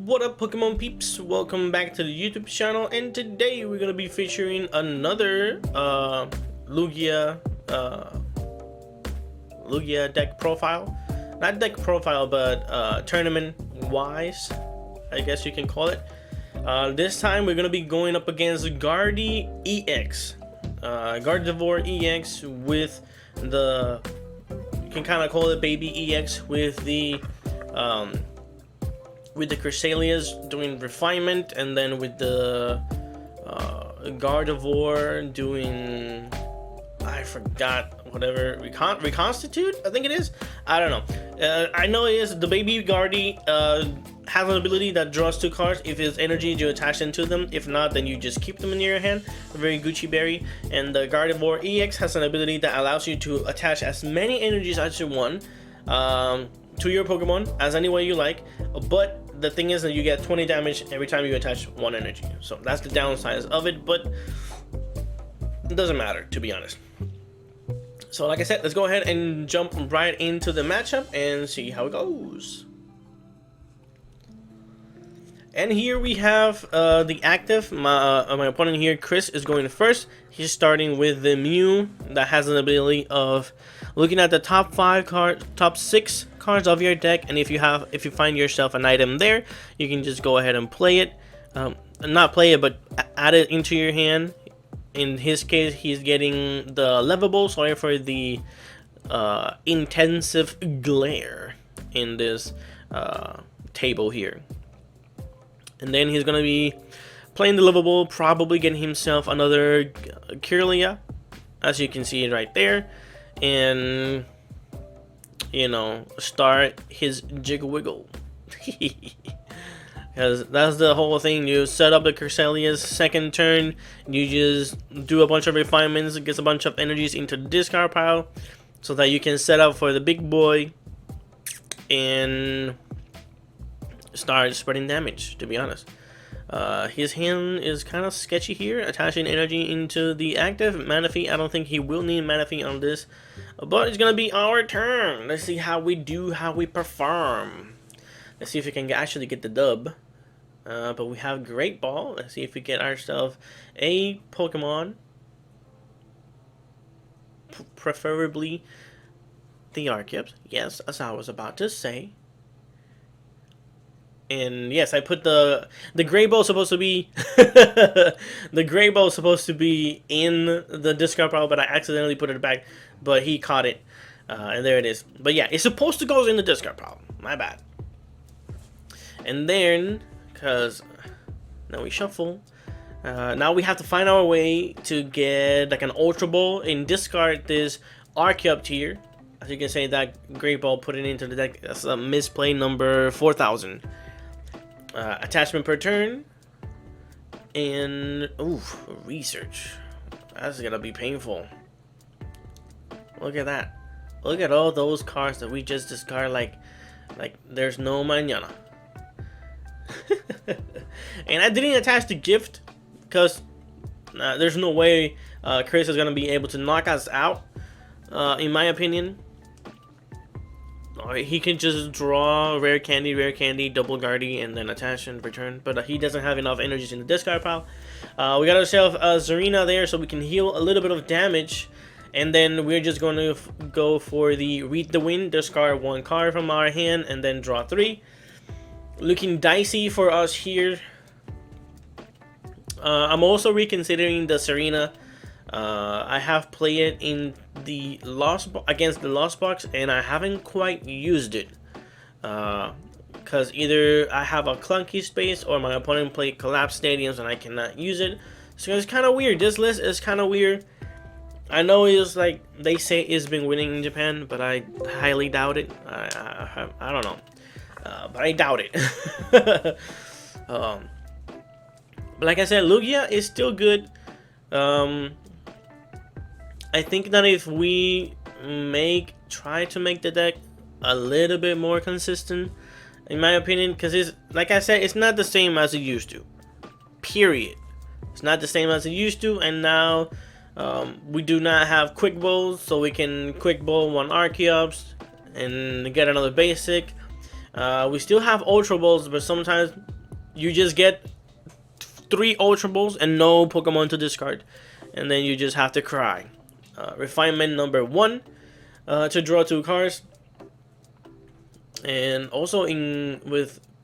What up, Pokemon peeps? Welcome back to the YouTube channel, and today we're gonna be featuring another Lugia Lugia deck profile. Not deck profile, but tournament wise, I guess you can call it. This time we're gonna be going up against Gardevoir EX with the, you can kind of call it baby EX, with the Cresalias doing refinement, and then with the Gardevoir doing, I forgot, whatever, reconstitute, I think it is. I don't know. I know it is the baby Gardy has an ability that draws 2 cards. If it's energy, you attach them to them. If not, then you just keep them in your hand. Very Gucci berry. And the Gardevoir EX has an ability that allows you to attach as many energies as you want to your Pokemon, as any way you like. But the thing is that you get 20 damage every time you attach 1 energy. So that's the downside of it, but it doesn't matter, to be honest. So like I said, let's go ahead and jump right into the matchup and see how it goes. And here we have the active. My opponent here, Chris, is going first. He's starting with the Mew that has an ability of looking at the top 6 cards of your deck, and if you find yourself an item there, you can just go ahead and play it. Not play it, but add it into your hand. In his case, he's getting the Levelable. Sorry for the intensive glare in this table here. And then he's gonna be playing the Livable, probably getting himself another Kirlia, as you can see right there, and you know, start his Jig Wiggle. Because that's the whole thing. You set up the Cresalia's second turn, you just do a bunch of refinements, gets a bunch of energies into the discard pile, so that you can set up for the big boy and start spreading damage, to be honest. His hand is kind of sketchy here, attaching energy into the active Manaphy. I don't think he will need Manaphy on this, but it's gonna be our turn. Let's see how we do, how we perform. Let's see if we can actually get the dub. But we have Great Ball. Let's see if we get ourselves a Pokemon, preferably the Archeops. Yes, as I was about to say. And yes, I put the Gray Ball supposed to be the Gray Ball supposed to be in the discard pile, but I accidentally put it back. But he caught it, and there it is. But yeah, it's supposed to go in the discard pile. My bad. And then, cause now we shuffle. Now we have to find our way to get like an Ultra Ball and discard this Archeops here. As you can see, that Great Ball, put it into the deck. That's a misplay number 4000. Attachment per turn, and research. That's gonna be painful. Look at that. Look at all those cards that we just discard like there's no mañana. And I didn't attach the gift because there's no way Chris is gonna be able to knock us out, in my opinion. He can just draw rare candy, double Guardy, and then attach and return. But he doesn't have enough energies in the discard pile. We got ourselves Zarina there, so we can heal a little bit of damage. And then we're just going to go for the Read the Wind, discard 1 card from our hand, and then draw 3. Looking dicey for us here. I'm also reconsidering the Serena. I have played it in the against the Lost Box, and I haven't quite used it. Because either I have a clunky space, or my opponent played Collapse Stadiums and I cannot use it. So it's kind of weird. This list is kind of weird. I know it's like they say it's been winning in Japan, but I highly doubt it. I don't know. But I doubt it. But like I said, Lugia is still good. I think that if we try to make the deck a little bit more consistent, in my opinion, because it's, like I said, it's not the same as it used to. Period. It's not the same as it used to, and now we do not have quick balls, so we can quick ball 1 Archeops and get another basic. We still have Ultra Balls, but sometimes you just get 3 Ultra Balls and no Pokemon to discard, and then you just have to cry. Refinement number 1 to draw 2 cards, and also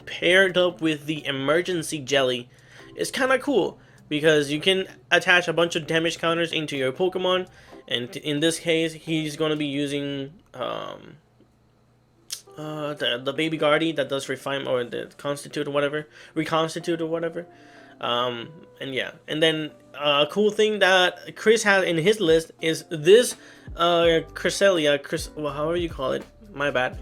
paired up with the Emergency Jelly, it's kind of cool because you can attach a bunch of damage counters into your Pokemon, and in this case, he's going to be using the Baby Guardy that does refine, or the Constitute or whatever, Reconstitute or whatever. And yeah, and then a cool thing that Chris has in his list is this Cresselia, well, however you call it, my bad.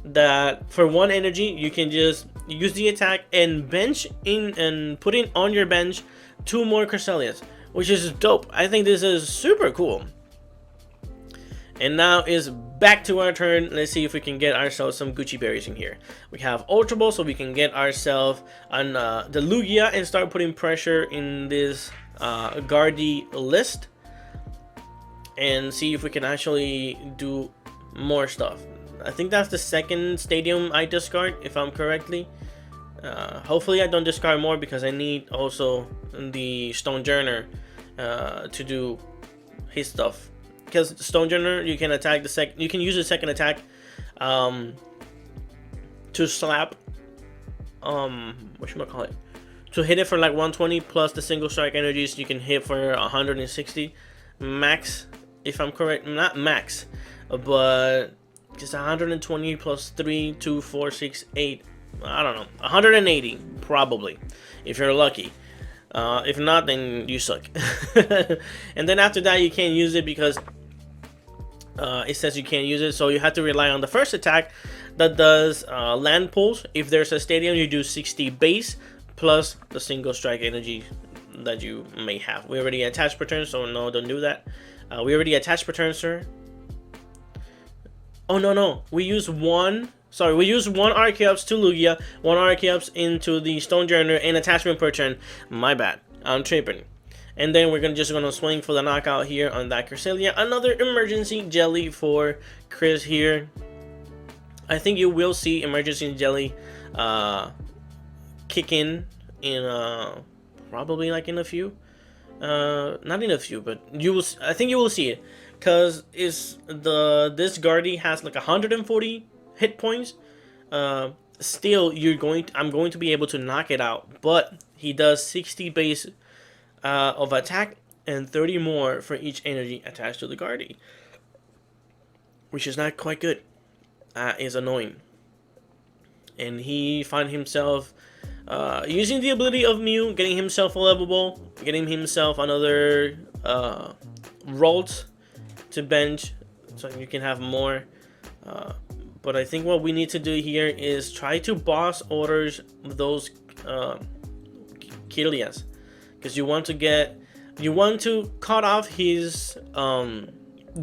That for 1 energy you can just use the attack and bench in and put in on your bench 2 more Cresselias, which is dope. I think this is super cool. And now is back to our turn. Let's see if we can get ourselves some Gucci berries in here. We have Ultra Ball, so we can get ourselves on the Lugia and start putting pressure in this Guardy list, and see if we can actually do more stuff. I think that's the 2nd stadium I discard, if I'm correctly. Hopefully I don't discard more, because I need also the Stonejourner to do his stuff. Because Stonejourner, you can attack you can use the 2nd attack to slap whatchamacallit, to hit it for like 120 plus the single strike energies. You can hit for 160 max, if I'm correct. Not max, but just 120 plus 3, 2, 4, 6, 8. I don't know, 180 probably, if you're lucky. If not, then you suck. And then after that, you can't use it because it says you can't use it, so you have to rely on the first attack that does land pulls. If there's a stadium, you do 60 base plus the single strike energy that you may have. We already attached per turn, so no, don't do that. We already attached per turn, sir. Oh no, we use one. Sorry, we use 1 Archeops to Lugia, 1 Archeops into the Stonejourner, and attachment per turn. My bad, I'm tripping. And then we're just gonna swing for the knockout here on that Cresselia. Another Emergency Jelly for Chris here. I think you will see Emergency Jelly kick in probably like in a few. Not in a few, but you will. I think you will see it, cause this Guardy has like 140 hit points. Still, I'm going to be able to knock it out, but he does 60 base of attack and 30 more for each energy attached to the Guardy, which is not quite good. Is annoying. And he found himself using the ability of Mew, getting himself a level ball, getting himself another Rolt to bench, so you can have more. But I think what we need to do here is try to boss orders those Kirlias, because you want to cut off his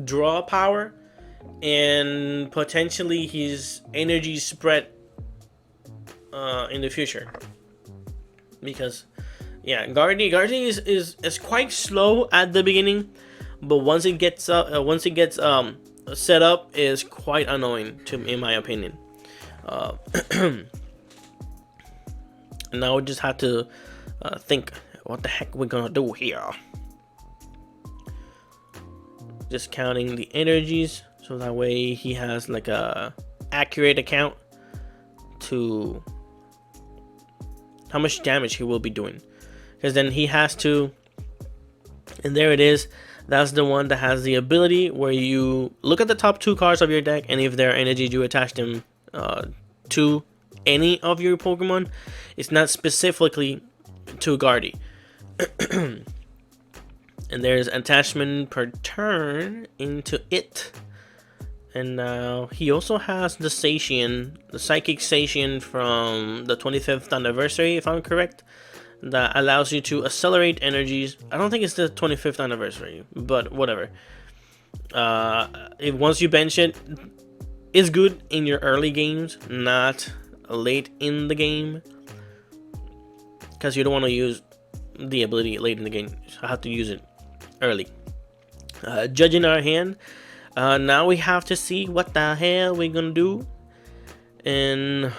draw power and potentially his energy spread in the future. Because yeah, Guardy is quite slow at the beginning, but once it gets set up, is quite annoying in my opinion. And now we just have to think what the heck we're gonna do here. Just counting the energies, so that way he has like a accurate account to how much damage he will be doing, because then he has to, and there it is. That's the one that has the ability where you look at the top 2 cards of your deck, and if they're energies, you attach them to any of your Pokemon. It's not specifically to Guardy. And there's attachment per turn into it. And now he also has the Satian, the Psychic Satian from the 25th anniversary, if I'm correct, that allows you to accelerate energies. I don't think it's the 25th anniversary, but whatever. Once you bench it, it's good in your early games, not late in the game, because you don't want to use the ability late in the game. So I have to use it early. Judging our hand, now we have to see what the hell we're gonna do and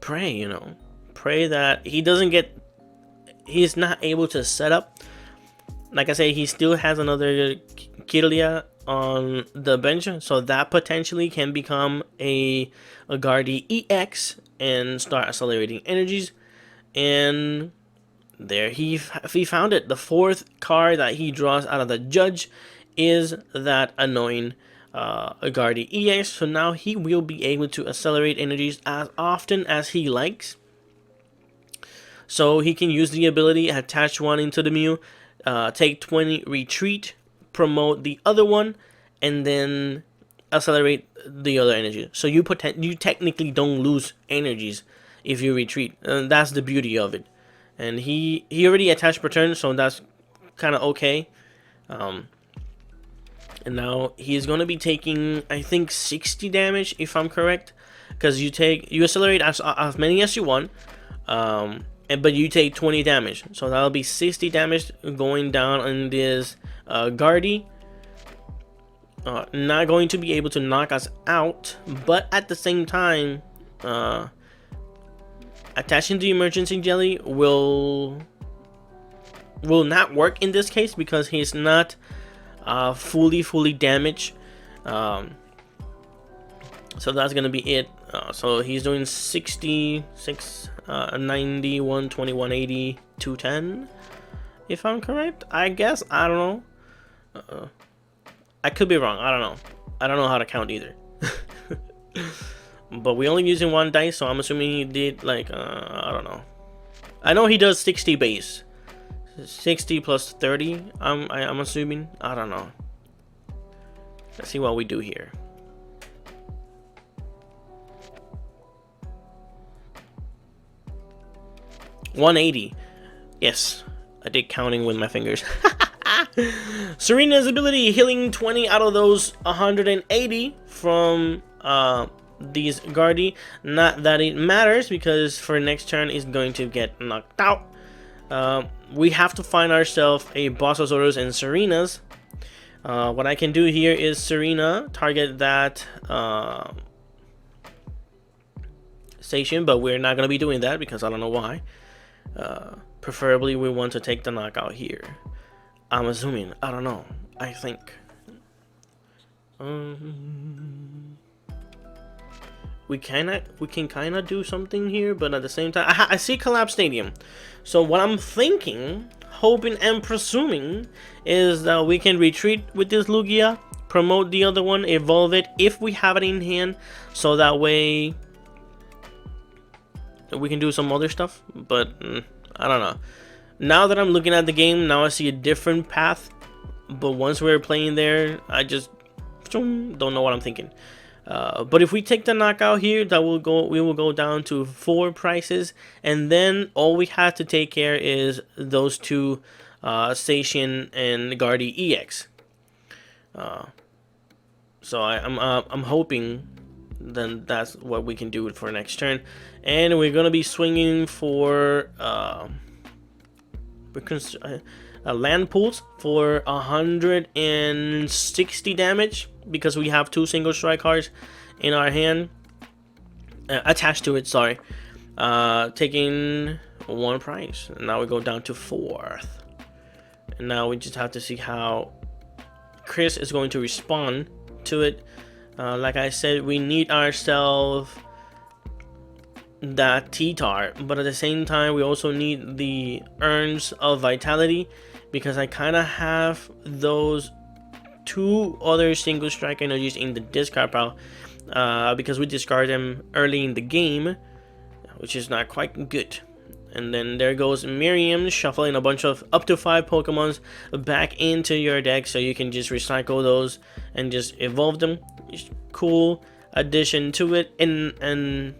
pray, pray that he doesn't get, he's not able to set up. Like I say, he still has another Kirlia on the bench, so that potentially can become a Guardi EX and start accelerating energies. And there he found it. The fourth card that he draws out of the judge is that annoying Guardi EX. So now he will be able to accelerate energies as often as he likes. So he can use the ability, attach one into the Mew, take 20, retreat, promote the other one, and then accelerate the other energy. So you technically don't lose energies if you retreat. And that's the beauty of it. And he already attached per turn, so that's kind of okay. And now he's going to be taking, I think, 60 damage, if I'm correct. Because you accelerate as many as you want. But you take 20 damage, so that'll be 60 damage going down on this Guardi. Not going to be able to knock us out, but at the same time, attaching the emergency jelly will not work in this case because he's not fully damaged. So that's gonna be it. So he's doing 66, 90, 120, 180, 210, if I'm correct. I guess, I don't know. I could be wrong. I don't know how to count either. But we only using one dice, so I'm assuming he did like I don't know. I know he does 60 base, 60 plus 30. I'm assuming. I don't know. Let's see what we do here. $180. Yes, I did counting with my fingers. Serena's ability, healing 20 out of those 180 from these Guardi. Not that it matters, because for next turn is going to get knocked out. We have to find ourselves a Bossosaurus and Serena's. What I can do here is Serena, target that station, but we're not going to be doing that because I don't know why. Preferably we want to take the knockout here. I'm assuming. I don't know. I think. We can kind of do something here, but at the same time, I see Collapse Stadium. So what I'm thinking, hoping and presuming is that we can retreat with this Lugia, promote the other one, evolve it if we have it in hand, so that way we can do some other stuff. But I don't know. Now that I'm looking at the game, now I see a different path. But once we're playing there, I just don't know what I'm thinking. But if we take the knockout here, we will go down to 4 prices, and then all we have to take care is those two Station and Guardi EX. So I'm hoping then that's what we can do for next turn, and we're gonna be swinging for land pulls for 160 damage because we have 2 single strike cards in our hand attached to it. Sorry, taking 1 price. And now we go down to 4th, and now we just have to see how Chris is going to respond to it. Like I said, we need ourselves that T-Tar, but at the same time we also need the urns of vitality, because I kind of have those 2 other single strike energies in the discard pile, because we discard them early in the game, which is not quite good. And then there goes Miriam, shuffling a bunch of up to 5 Pokemons back into your deck, so you can just recycle those and just evolve them. It's cool addition to it, and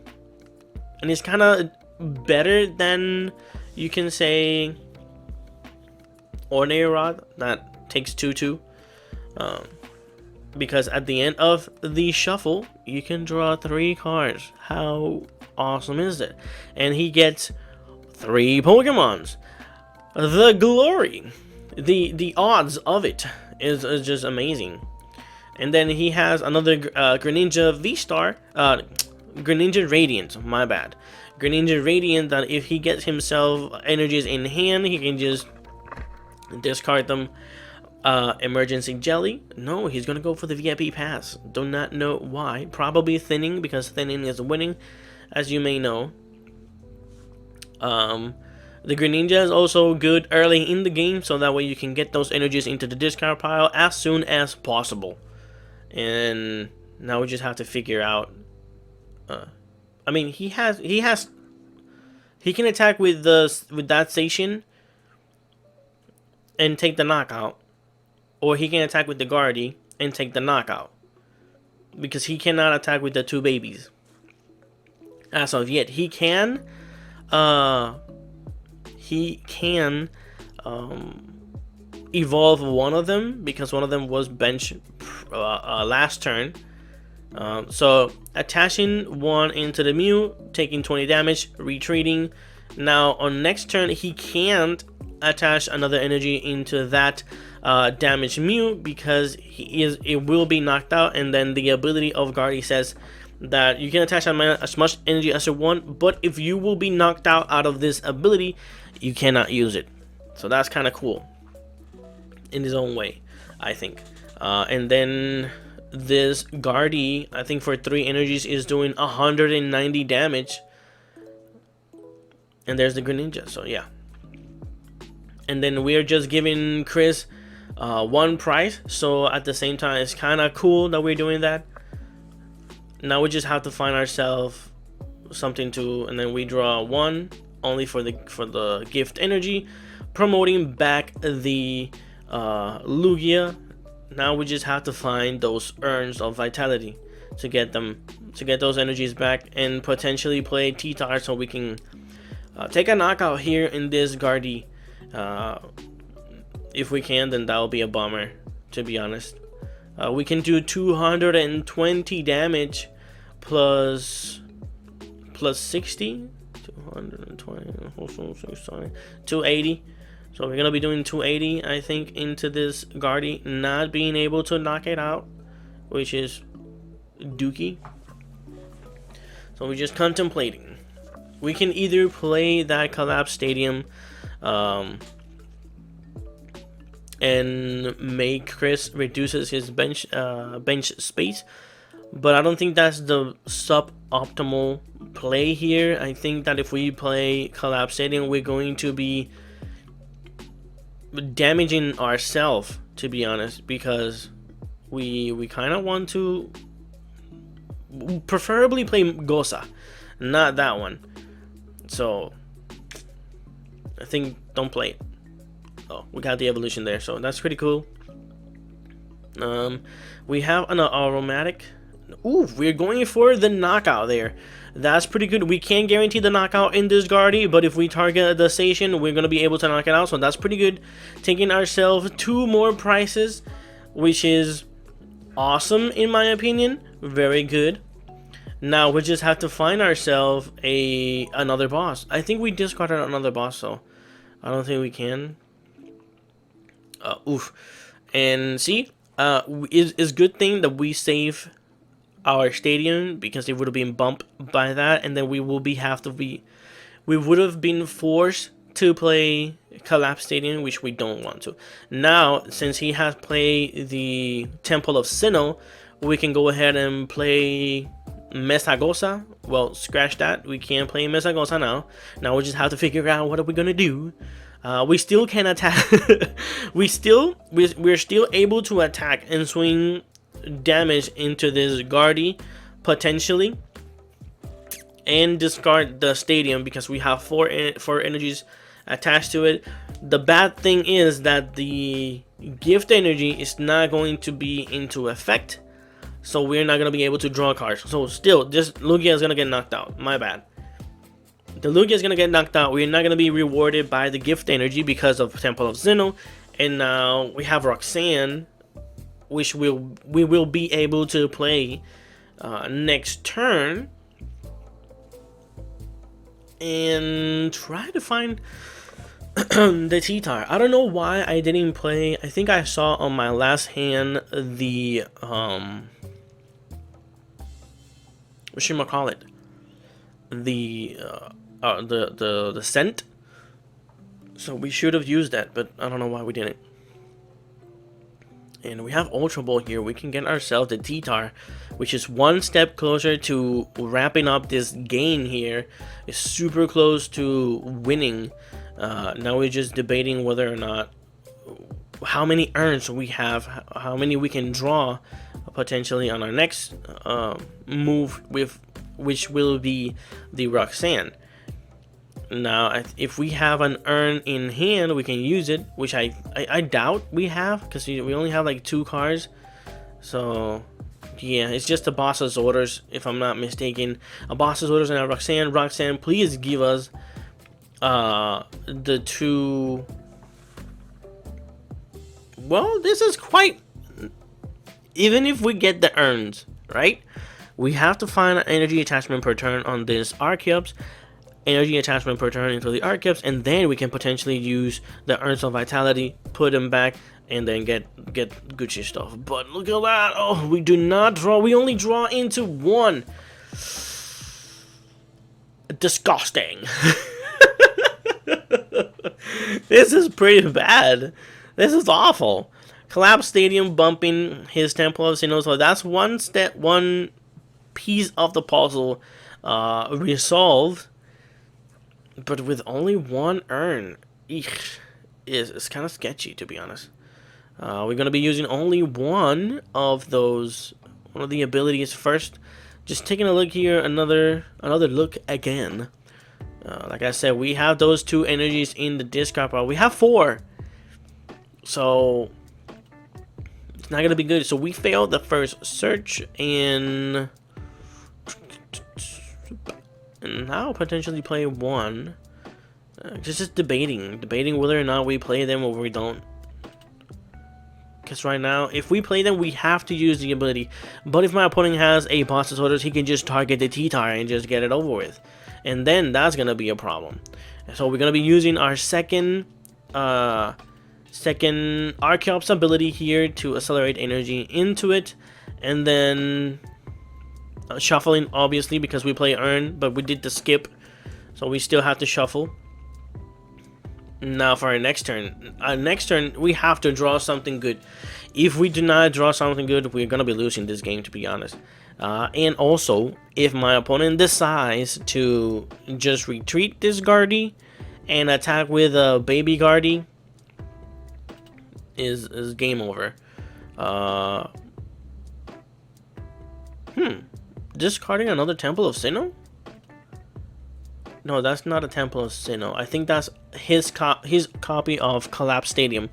it's kind of better than, you can say, Ordinary Rod that takes 2/2, because at the end of the shuffle you can draw 3 cards. How awesome is it? And he gets 3 Pokemons. The glory, the odds of it is just amazing. And then he has another Greninja Vstar, Greninja Radiant, my bad. Greninja Radiant that if he gets himself energies in hand, he can just discard them. Emergency Jelly. No, he's gonna go for the VIP pass. Do not know why. Probably thinning, because thinning is winning, as you may know. The Greninja is also good early in the game, so that way you can get those energies into the discard pile as soon as possible. And now we just have to figure out. I mean, he can attack with that station and take the knockout, or he can attack with the Guardy and take the knockout, because he cannot attack with the two babies as of yet. He can evolve one of them, because one of them was bench last turn. So attaching one into the Mew, taking 20 damage, retreating. Now on next turn he can't attach another energy into that damaged Mew, because it will be knocked out. And then the ability of Guardy says that you can attach as much energy as you want, but if you will be knocked out of this ability, you cannot use it. So that's kind of cool in his own way, I think. And then this Guardy, I think for 3 energies, is doing 190 damage. And there's the Greninja, so yeah. And then we're just giving Chris 1 prize, so at the same time it's kind of cool that we're doing that. Now we just have to find ourselves something to, and then we draw 1 only for the gift energy, promoting back the Lugia. Now we just have to find those urns of vitality to get those energies back, and potentially play T-Tar so we can take a knockout here in this Guardy. If we can, then that will be a bummer, to be honest. We can do 220 damage plus 60, 220, 280. So we're gonna be doing 280, I think, into this Guardy, not being able to knock it out, which is dookie. So we're just contemplating. We can either play that Collapse Stadium and make Chris reduces his bench space, but I don't think that's the suboptimal play here. I think that if we play Collapse Stadium, we're going to be damaging ourselves, to be honest, because we kind of want to preferably play Gosa, not that one. So I think don't play it. Oh, we got the evolution there, so that's pretty cool. We have an aromatic. Ooh, we're going for the knockout there. That's pretty good. We can't guarantee the knockout in this Guardy, but if we target the station, we're going to be able to knock it out, so that's pretty good. Taking ourselves 2 more prizes, which is awesome in my opinion. Very good. Now we just have to find ourselves another boss. I think we discarded another boss, so I don't think we can. Oof. And see, it's good thing that we save our stadium, because it would have been bumped by that, and then we would have been forced to play Collapse Stadium, which we don't want to. Now, since he has played the Temple of Sinnoh, we can go ahead and play Mesagosa. Well, scratch that. We can't play Mesagosa now. Now we just have to figure out what are we gonna do. We still can attack. we're still able to attack and swing damage into this Guardy potentially, and discard the stadium because we have four energies attached to it. The bad thing is that the gift energy is not going to be into effect, so we're not going to be able to draw cards. So still, this Lugia is going to get knocked out. My bad. The Lugia is going to get knocked out. We're not going to be rewarded by the gift energy because of Temple of Sinnoh. And now we have Roxanne, which we will be able to play next turn. And try to find the T-Tar. I don't know why I didn't play. I think I saw on my last hand the whatchamacallit, the scent. So we should have used that, but I don't know why we didn't. And we have Ultra Ball here. We can get ourselves the T-Tar, which is one step closer to wrapping up this game here. It's super close to winning. Now we're just debating whether or not, how many urns we have, how many we can draw potentially on our next move, with which will be the Roxanne. Now, if we have an urn in hand, we can use it, which I doubt we have, because we only have like 2 cards. So, yeah, it's just the boss's orders, if I'm not mistaken. A boss's orders and a Roxanne. Roxanne, please give us the 2. Well, this is quite... Even if we get the urns, right? We have to find an energy attachment per turn on this Archeops. Energy attachment per turn into the Archeops, and then we can potentially use the Urns of Vitality, put them back, and then get Gucci stuff. But look at that! Oh, we do not draw. We only draw into 1. Disgusting. This is pretty bad. This is awful. Collapse Stadium bumping his Temple of Sinnoh. So that's one piece of the puzzle resolved. But with only 1 urn, it's kind of sketchy, to be honest. We're going to be using only one of the abilities first. Just taking a look here, another look again. Like I said, we have those 2 energies in the discard pile. We have 4. So, it's not going to be good. So, we failed the first search, and now potentially play 1. Just debating whether or not we play them or we don't. Because right now, if we play them, we have to use the ability. But if my opponent has a boss's orders, he can just target the T-Tar and just get it over with. And then that's gonna be a problem. So we're gonna be using our second Archeops ability here to accelerate energy into it, and then shuffling, obviously, because we play Urn, but we did the skip, so we still have to shuffle. Now for our next turn. We have to draw something good. If we do not draw something good, we're gonna be losing this game, to be honest. And also, if my opponent decides to just retreat this Gardy and attack with a baby Gardy, is game over. Discarding another Temple of Sinnoh? No, that's not a Temple of Sinnoh. I think that's his copy of Collapse Stadium,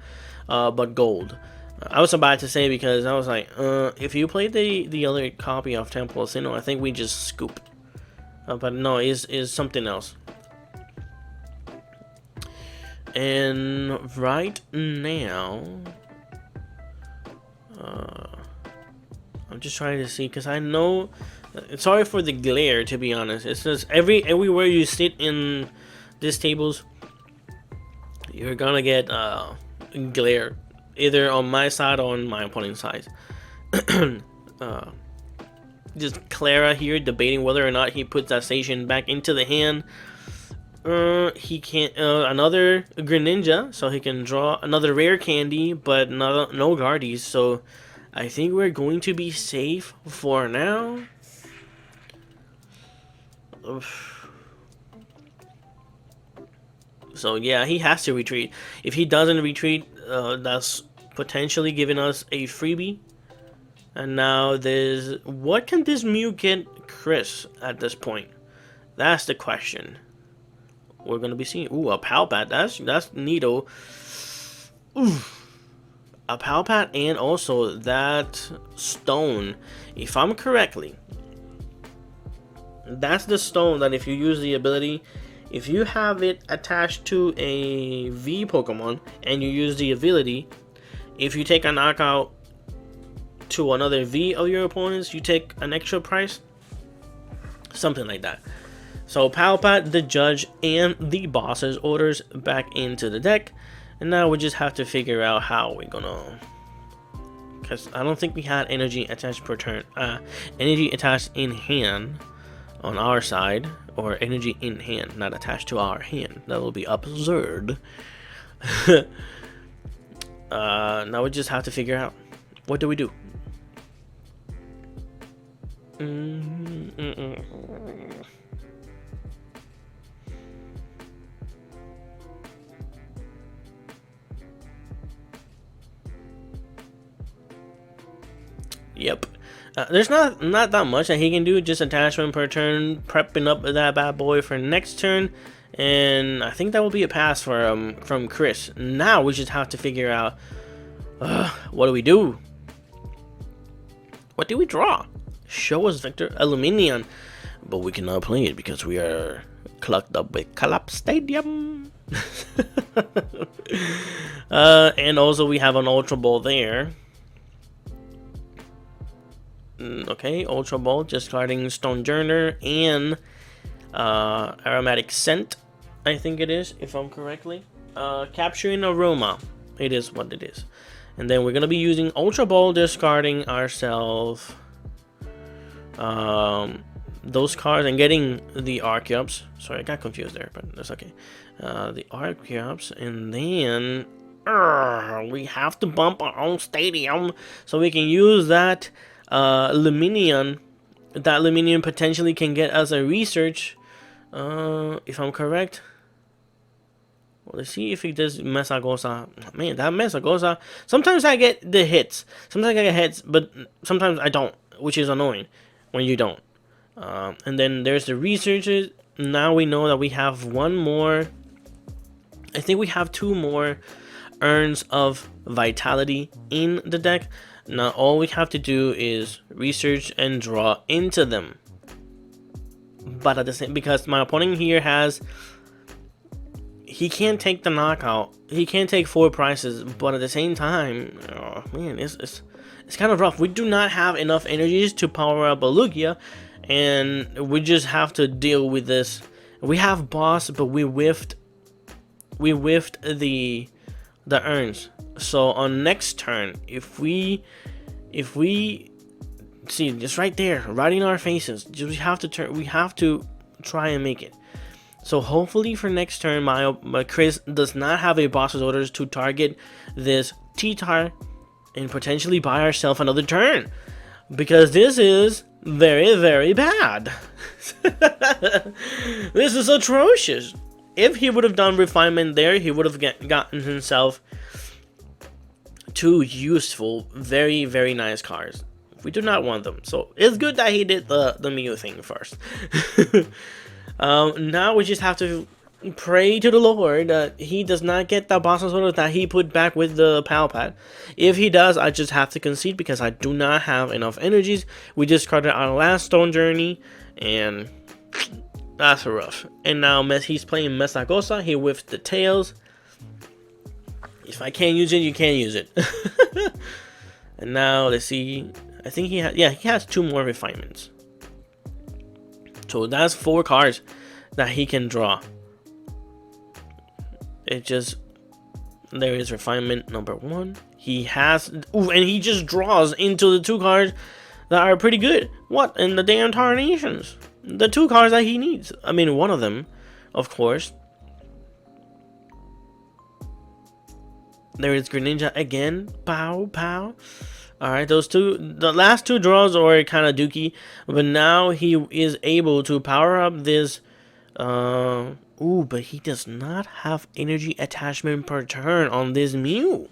but gold. I was about to say, because I was like, if you played the other copy of Temple of Sinnoh, I think we just scoop. But no, is something else. And right now, I'm just trying to see, because I know. Sorry for the glare, to be honest. It's just everywhere you sit in these tables, you're gonna get glare, either on my side or on my opponent's side. Just Clara here debating whether or not he puts that station back into the hand. He can't. Another Greninja, so he can draw another rare candy, but no Guardies. So I think we're going to be safe for now. So yeah, he has to retreat. If he doesn't retreat, that's potentially giving us a freebie. And now there's... What can this Mew get Chris at this point? That's the question. We're gonna be seeing... Ooh, a Palpat. That's neato. Ooh. A Palpat, and also that stone. If I'm correctly... That's the stone that if you use the ability, if you have it attached to a V Pokemon and you use the ability, if you take a knockout to another V of your opponents, you take an extra price. Something like that. So Palpat, the Judge, and the Boss's orders back into the deck. And now we just have to figure out how we're gonna... Because I don't think we had energy attached per turn. Energy attached in hand. On our side, or energy in hand, not attached to our hand. That will be absurd. Now we just have to figure out, what do we do? Yep. There's not that much that he can do. Just attachment per turn, prepping up that bad boy for next turn, and I think that will be a pass for from Chris. Now we just have to figure out, what do we do? What do we draw? Show us Victor Aluminium, but we cannot play it because we are clogged up with Collapse Stadium. And also we have an Ultra Ball there. Okay, Ultra Ball, discarding Stone Journer and Aromatic Scent, I think it is, if I'm correctly. Capturing Aroma, it is what it is. And then we're going to be using Ultra Ball, discarding ourselves those cards and getting the Archeops. Sorry, I got confused there, but that's okay. The Archeops, and then we have to bump our own stadium so we can use that Luminion. That Luminion potentially can get us a research, if I'm correct. Well, let's see if he does Mesagosa. Man, that Mesagosa, sometimes I get the hits. Sometimes I get hits, but sometimes I don't, which is annoying when you don't. And then there's the researches. Now we know that we have one more. I think we have 2 more urns of vitality in the deck. Now all we have to do is research and draw into them. But at the same, because my opponent here has, he can't take the knockout. He can't take 4 prices, but at the same time, oh man, it's kind of rough. We do not have enough energies to power up a Lugia, and we just have to deal with this. We have boss, but we whiffed the urns. So on next turn, if we see, just right there, right in our faces, just we have to try and make it. So hopefully for next turn, my Chris does not have a boss's orders to target this T-Tar and potentially buy ourselves another turn, because this is very, very bad. This is atrocious. If he would have done refinement there, he would have gotten himself 2 useful, very, very nice cards. We do not want them, so it's good that he did the Mew thing first. Now we just have to pray to the Lord that he does not get the boss's order that he put back with the Pal Pad. If he does, I just have to concede because I do not have enough energies. We discarded our last Stone Journey, and that's rough. And now he's playing Mesagosa. He whiffed the Tails. If I can't use it, you can't use it. And now let's see. I think he has 2 more refinements. So that's 4 cards that he can draw. It just, there is refinement number 1. He has, and he just draws into the 2 cards that are pretty good. What in the damn tarnations? The 2 cards that he needs. I mean, one of them, of course. There is Greninja again. Pow, pow. Alright, the last 2 draws are kind of dookie. But now he is able to power up this. But he does not have energy attachment per turn on this Mew.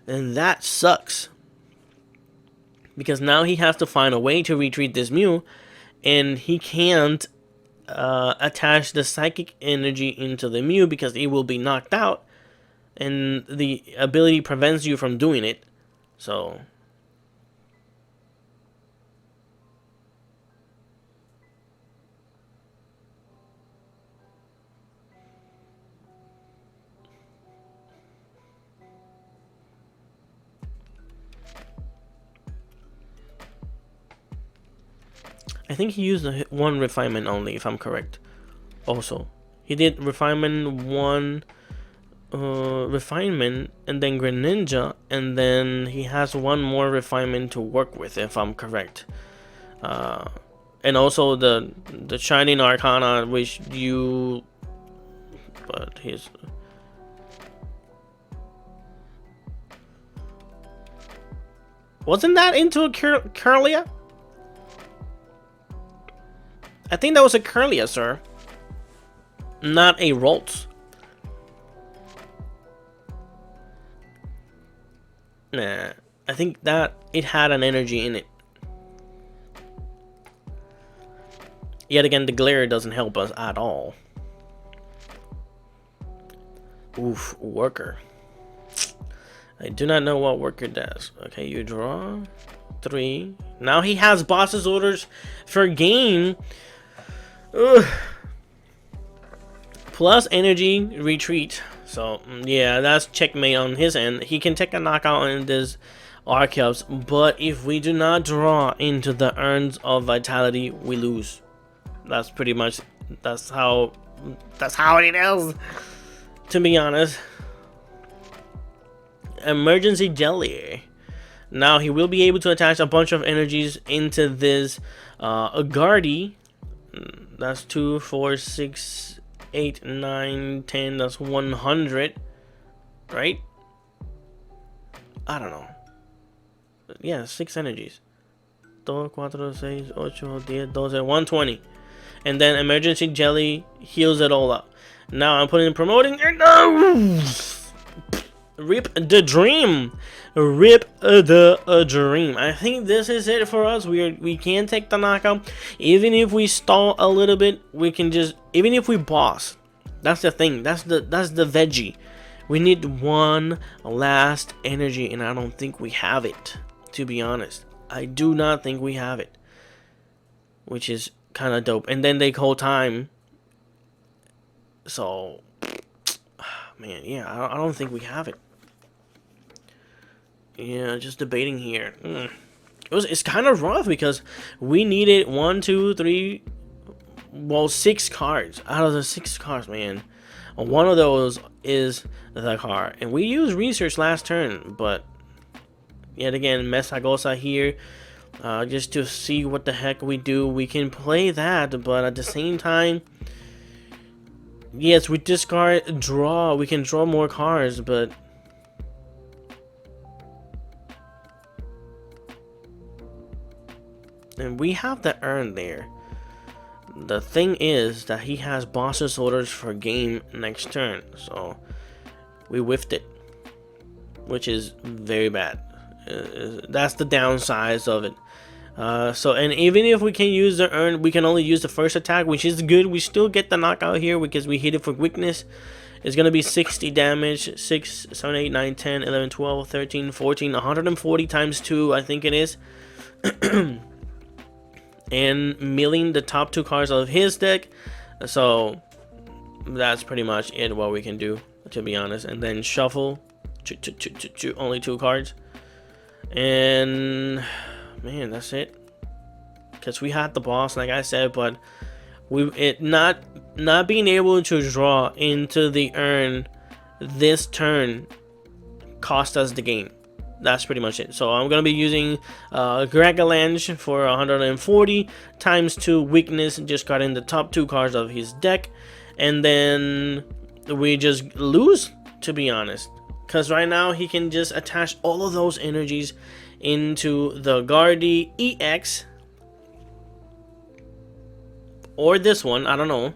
And that sucks. Because now he has to find a way to retreat this Mew. And he can't attach the psychic energy into the Mew because it will be knocked out. And the ability prevents you from doing it. So I think he used 1 refinement only, if I'm correct. Also, he did refinement 1. Refinement, and then Greninja, and then he has 1 more refinement to work with, if I'm correct. and also the Shining Arcana, which you, but his. Wasn't that into a Curlia? I think that was a Curlia, sir. Not a Ralts. Nah, I think that it had an energy in it. Yet again, the glare doesn't help us at all. Oof, worker. I do not know what worker does. Okay, you draw 3. Now he has boss's orders for game. Ugh. Plus energy retreat. So yeah, that's checkmate on his end. He can take a knockout on this Arceus, but if we do not draw into the urns of vitality, we lose. That's pretty much that's how it is. To be honest. Emergency jelly. Now he will be able to attach a bunch of energies into this Gardy. That's 2, 4, 6, 8, 9, 10. That's 100, right? I don't know. Yeah, 6 energies. 2, 4, 6, 8, 10, 12, 120. And then emergency jelly heals it all up. Now I'm putting in promoting. Rip the dream. Rip the dream. I think this is it for us. We can take the knockout. Even if we stall a little bit, we can just, even if we boss. That's the thing. That's the veggie. We need one last energy, and I don't think we have it. To be honest, I do not think we have it, which is kind of dope. And then they call time. So, man, yeah, I don't think we have it. Yeah, just debating here. It's kind of rough because we needed 1, 2, 3, well, 6 cards out of the 6 cards, man. One of those is the card, and we used research last turn, but yet again, Mesagosa here, just to see what the heck we do. We can play that, but at the same time, yes, we discard draw. We can draw more cards, but and we have the urn there. The thing is that he has boss's orders for game next turn, so we whiffed it, which is very bad. That's the downside of it. So, and even if we can use the urn, we can only use the first attack, which is good. We still get the knockout here because we hit it for weakness. It's gonna be 60 damage. 6, 7, 8, 9, 10, 11, 12, 13, 14, 140 times 2, I think it is. And milling the top 2 cards of his deck. So that's pretty much it, what we can do, to be honest. And then shuffle only 2 cards, and man, that's it. Because we had the boss, like I said, but not being able to draw into the urn this turn cost us the game. That's pretty much it. So I'm gonna be using Gragalange for 140 times 2 weakness, just cutting the top 2 cards of his deck, and then we just lose, to be honest. Because right now he can just attach all of those energies into the Gardy EX or this one. I don't know.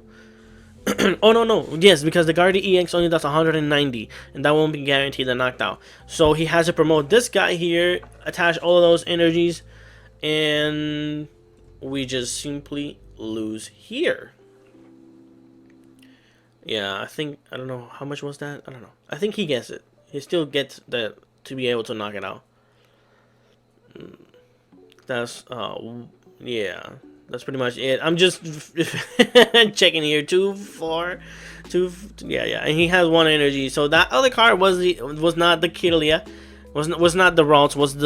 Oh no, yes, because the Gardy EX only does 190, and that won't be guaranteed a knockdown. So he has to promote this guy here, attach all of those energies, and we just simply lose here. Yeah, I think, I don't know, how much was that? I don't know. I think he gets it. He still gets that to be able to knock it out. That's, yeah. That's pretty much it. I'm just checking here. 2, 4, 2. Yeah. And he has 1 energy. So that other card was not the Kirlia, was not the Ralts. Was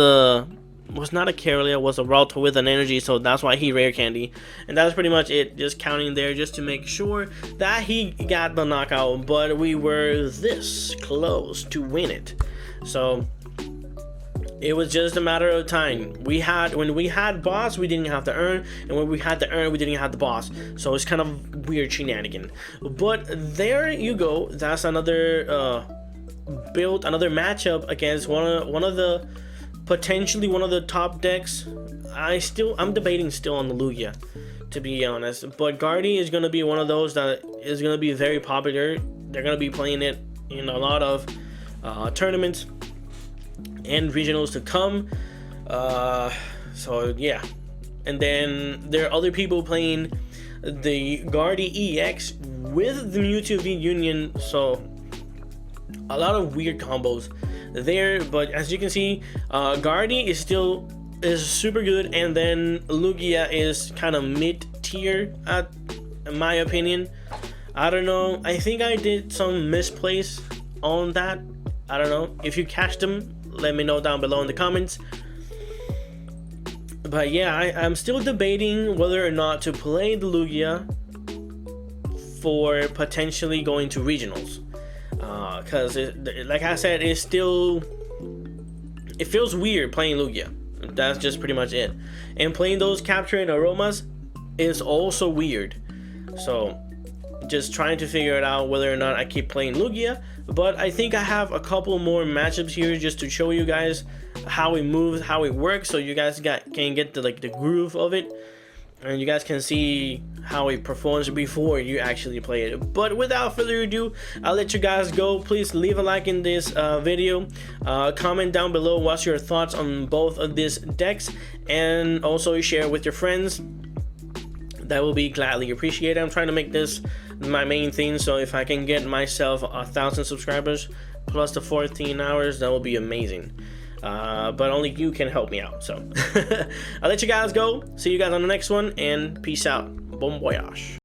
not a Kirlia. Was a Ralt with an energy. So that's why he rare candy. And that's pretty much it. Just counting there, just to make sure that he got the knockout. But we were this close to win it. So It was just a matter of time. When we had boss, we didn't have to earn, and when we had to earn, we didn't have the boss. So it's kind of weird shenanigan. But there you go. That's another build, another matchup against one of the potentially one of the top decks. I'm debating still on the Lugia, to be honest. But Guardy is gonna be one of those that is gonna be very popular. They're gonna be playing it in a lot of tournaments and regionals to come. So yeah, and then there are other people playing the Guardy EX with the Mewtwo V Union, so a lot of weird combos there. But as you can see, Guardy is super good, and then Lugia is kind of mid-tier in my opinion. I don't know, I think I did some misplays on that. I don't know. If you catch them, let me know down below in the comments. But yeah, I'm still debating whether or not to play the Lugia for potentially going to regionals. Because like I said, it feels weird playing Lugia. That's just pretty much it. And playing those capturing aromas is also weird. So just trying to figure it out whether or not I keep playing Lugia. But I think I have a couple more matchups here just to show you guys how it moves, how it works, so you guys can get the groove of it, and you guys can see how it performs before you actually play it. But without further ado, I'll let you guys go. Please leave a like in this video, comment down below what's your thoughts on both of these decks, and also share with your friends. That will be gladly appreciated. I'm trying to make this my main thing, so if I can get myself 1,000 subscribers plus the 14 hours, that will be amazing. But only you can help me out, so I'll let you guys go. See you guys on the next one, and peace out. Bon voyage.